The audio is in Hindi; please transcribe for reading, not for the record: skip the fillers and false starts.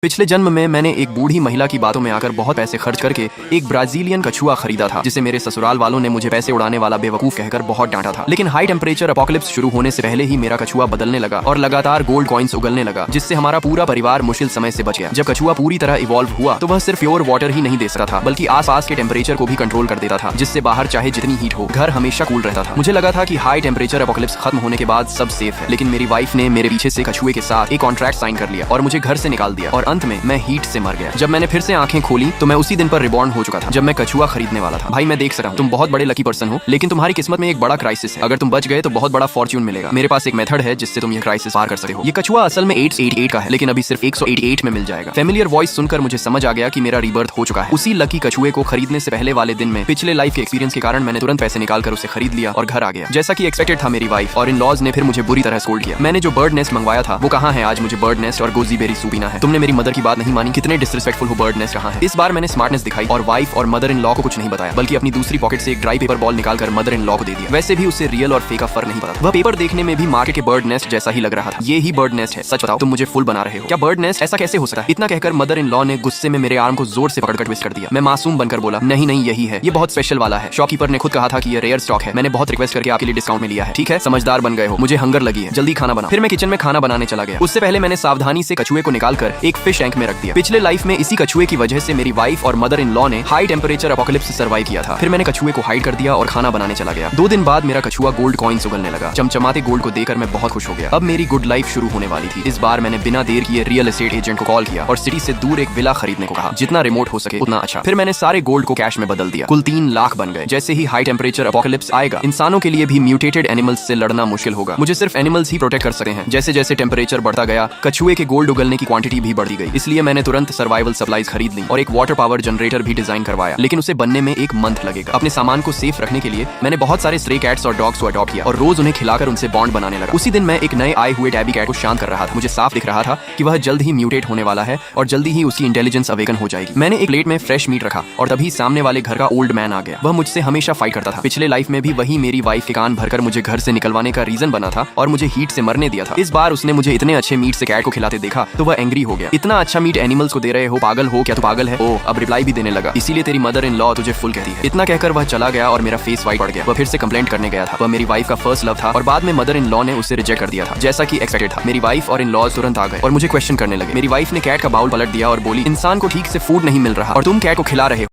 पिछले जन्म में मैंने एक बूढ़ी महिला की बातों में आकर बहुत पैसे खर्च करके एक ब्राजीलियन कछुआ खरीदा था, जिसे मेरे ससुराल वालों ने मुझे पैसे उड़ाने वाला बेवकूफ कहकर बहुत डांटा था। लेकिन हाई टेम्परेचर अपोकलिप्स शुरू होने से पहले ही मेरा कछुआ बदलने लगा और लगातार गोल्ड कॉइन्स उगलने लगा, जिससे हमारा पूरा परिवार मुश्किल समय से बच गया। जब कछुआ पूरी तरह इवॉल्व हुआ तो वह सिर्फ प्योर वाटर ही नहीं दे सकता था, बल्कि आसपास के टेम्परेचर को भी कंट्रोल कर देता था, जिससे बाहर चाहे जितनी हीट हो घर हमेशा कूल रहता था। मुझे लगा था कि हाई टेम्परेचर अपोकलिप्स खत्म होने के बाद सब सेफ है, लेकिन मेरी वाइफ ने मेरे पीछे से कछुए के साथ एक कॉन्ट्रैक्ट साइन कर लिया और मुझे घर से निकाल दिया और अंत में मैं हीट से मर गया। जब मैंने फिर से आंखें खोली तो मैं उसी दिन पर रिबॉर्न हो चुका था जब मैं कछुआ खरीदने वाला था। भाई मैं देख सकता हूँ तुम बहुत बड़े लकी पर्सन हो, लेकिन तुम्हारी किस्मत में एक बड़ा क्राइसिस है। अगर तुम बच गए तो बहुत बड़ा फॉर्च्यून मिलेगा। मेरे पास एक मेथड है जिससे तुम ये क्राइसिस पार कर सकते हो। ये कछुआ असल में 888 का है, लेकिन अभी सिर्फ 188 में मिल जाएगा। फेमिलियर वॉइस सुनकर मुझे समझ आ गया कि मेरा रीबर्थ हो चुका है। उसी लकी कछुए को खरीदने से पहले वाले दिन में पिछले लाइफ के एक्सपीरियंस के कारण मैंने तुरंत पैसे निकालकर उसे खरीद लिया और घर आ गया। जैसा कि एक्सपेक्टेड था, मेरी वाइफ और इन लॉज ने फिर मुझे बुरी तरह स्कोल्ड किया। मैंने जो बर्ड नेस्ट मंगवाया था वो कहाँ है? आज मुझे बर्ड नेस्ट और गोजी बेरी सूप पीना है। तुमने मेरी मदर की बात नहीं मानी। कितने डिसरिस्पेक्टफुल हो। बर्ड नेस्ट कहाँ है? इस बार मैंने स्मार्टनेस दिखाई और वाइफ और मदर इन लॉ को कुछ नहीं बताया, बल्कि अपनी दूसरी पॉकेट से एक ड्राई पेपर बॉल निकालकर मदर इन लॉ को दे दिया। वैसे भी उसे रियल और फेक का फर्क नहीं पता। वह पेपर देखने में भी मार्केट के बर्ड नेस्ट जैसा ही लग रहा था। ये ही बर्ड नेस्ट है। सच बताओ, तुम मुझे फुल बना रहे हो क्या? बर्ड नेस्ट ऐसा कैसे हो सकता है? इतना कहकर मदर इन लॉ ने गुस्से में मेरे आर्म को जोर से पकड़कर ट्विस्ट कर दिया। मैं मासूम बनकर बोला, नहीं नहीं, यही है, ये बहुत स्पेशल वाला है। शॉपकीपर ने खुद कहा था कि ये रेयर स्टॉक है। मैंने बहुत रिक्वेस्ट करके आपके लिए डिस्काउंट में लिया है। ठीक है, समझदार बन गए हो। मुझे हंगर लगी है, जल्दी खाना बना। फिर मैं किचन में खाना बनाने चला गया। उससे पहले मैंने सावधानी से कछुए को निकालकर एक फिश टैंक में रख दिया। पिछले लाइफ में इसी कछुए की वजह से मेरी वाइफ और मदर इन लॉ ने हाई टेम्परेचर अपोकलिप्स सर्वाइव किया था। फिर मैंने कछुए को हाइड कर दिया और खाना बनाने चला गया। 2 दिन बाद मेरा कछुआ गोल्ड कॉइन्स उगलने लगा। चमचमाते गोल्ड को देखकर मैं बहुत खुश हो गया। अब मेरी गुड लाइफ शुरू होने वाली थी। इस बार मैंने बिना देर किए रियल एस्टेट एजेंट को कॉल किया और सिटी से दूर एक विला खरीदने को कहा, जितना रिमोट हो सके उतना अच्छा। फिर मैंने सारे गोल्ड को कैश में बदल दिया। कुल 3 लाख बन गए। जैसे ही हाई टेम्परेचर अपोकलिप्स आएगा, इंसानों के लिए भी म्यूटेटेड एनिमल्स से लड़ना मुश्किल होगा। मुझे सिर्फ एनिमल्स ही प्रोटेक्ट कर सकते हैं। जैसे जैसे टेम्परेचर बढ़ता गया, कछुए के गोल्ड उगलने की क्वांटिटी भी बढ़ती गई। इसलिए मैंने तुरंत सर्वाइवल सप्लाईज खरीद ली और एक वाटर पावर जनरेटर भी डिजाइन करवाया, लेकिन उसे बनने में 1 मंथ लगेगा। अपने सामान को सेफ रखने के लिए मैंने बहुत सारे स्ट्रे कैट्स और डॉग्स को अडॉप्ट किया और रोज उन्हें खिलाकर उनसे बॉन्ड बनाने लगा। उसी दिन मैं एक नए आए हुए टैबी कैट को शांत कर रहा था। मुझे साफ दिख रहा था कि वह जल्द ही म्यूटेट होने वाला है और जल्दी ही उसकी इंटेलिजेंस अवेकन हो जाएगी। मैंने एक प्लेट में फ्रेश मीट रखा और तभी सामने वाले घर का ओल्ड मैन आ गया। वह मुझसे हमेशा फाइट करता था। पिछले लाइफ में भी वही मेरी वाइफ के कान भरकर मुझे घर से निकलवाने का रीजन बना था और मुझे हीट से मरने दिया था। इस बार उसने मुझे इतने अच्छे मीट से कैट को खिलाते देखा तो वह एंग्री हो गया। इतना अच्छा मीट एनिमल्स को दे रहे हो, पागल हो क्या? तू पागल है? ओह, अब रिप्लाई भी देने लगा, इसीलिए तेरी मदर इन लॉ तुझे फुल कहती है। इतना कहकर वह चला गया और मेरा फेस वाइट पड़ गया। वह फिर से कंप्लेंट करने गया था। वह मेरी वाइफ का फर्स्ट लव था और बाद में मदर इन लॉ ने उसे रिजेक्ट कर दिया था, जैसा कि एक्सपेक्टेड था। मेरी वाइफ और इन लॉज तुरंत आ गए और मुझे क्वेश्चन करने लगे। मेरी वाइफ ने कैट का बाउल पलट दिया और बोली, इंसान को ठीक से फूड नहीं मिल रहा और तुम कैट को खिला रहे हो।